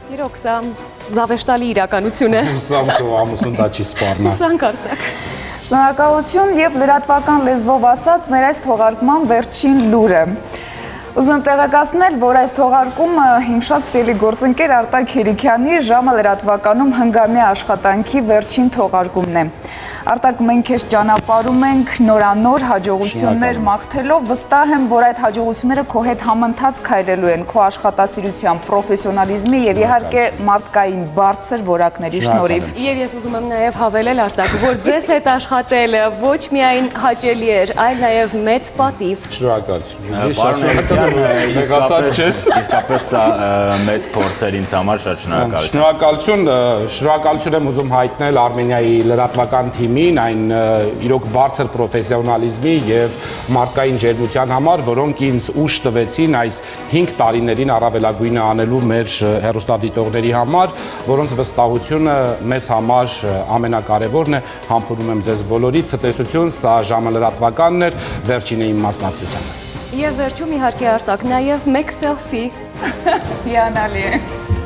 Իրոք սա զավեշտալի իրականություն է։ Հուսամ քո ամուսնուն դա չի սպառնա։ Հուսանք Արտակ։ Շնորհակալություն եւ լրատվական լեզվով ասած մեր այս թողարկման վերջին լուրը։ Ուզում եմ տեղեկացնել, որ այս թողարկումը իմ շատ սիրելի գործընկեր Արտակ Հերիքյանի ժամը լրատվականում հնգամյա աշխատանքի վերջին թողարկումն է։ Արտակ, մենք քեզ ճանապարհում ենք նորանոր հաջողություններ մաղթելով, վստահ եմ, որ այդ հաջողությունները քո հետ համընթաց քայլելու են քո աշխատասիրության, պրոֆեսիոնալիզմի եւ իհարկե մարդկային բարձր որակների շնորհիվ։ Եվ ես ուզում եմ նաև հավելել Արտակ, որ ձեզ հետ աշխատելը ոչ միայն հաճելի էր, այլ նաև մեծ պատիվ։ Իսկապես սա մեծ փորձ էր ինձ համար, շատ շնորհակալություն։ Շնորհակալություն եմ ուզում հայտնել Արմենիայի լրատվական թիմին, այն իրոք բարձր պրոֆեսիոնալիզմի եւ մարդկային ջերմության համար, որոնք ինձ ուժ տվեցին այս 5 տարիներին առավելագույնը անելու մեր հեռուստադիտողների համար, որոնց վստահությունը մեզ համար ամենակարևորն է։ Համբուրում եմ ձեզ բոլորից, ցտեսություն, սա ժամը լրատվականն էր, վերջինը իմ մասնակցությամբ։ Եվ վերջում իհարկե Արտակ, նաև մեկ սելֆի։ Հիանալի է։